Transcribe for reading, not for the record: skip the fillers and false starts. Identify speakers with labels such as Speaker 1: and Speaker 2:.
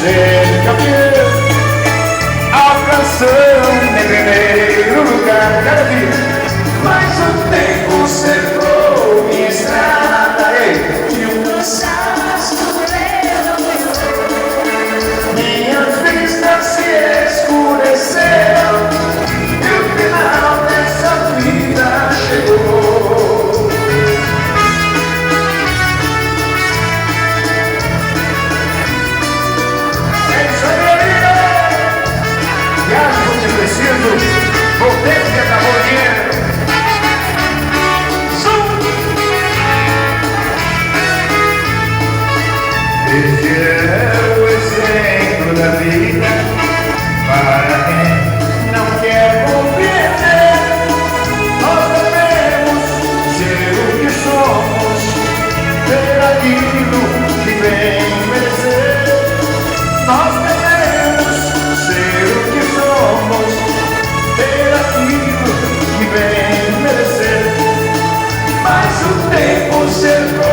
Speaker 1: sempre a ver a canção em primeiro lugar. Cada dia. Mas o tempo cercou minha estrada e o cansaço levou. Minhas vistas se escureceram e o final dessa vida chegou. É isso aí, amigo! E acho que preciso, vou ter que acabar o dinheiro. Este é o exemplo da vida para quem não quer compreender. Nós devemos ser o que somos, ter aquilo que vem merecer. Nós devemos ser o que somos, ter aquilo que vem merecer. Mas o tempo cercou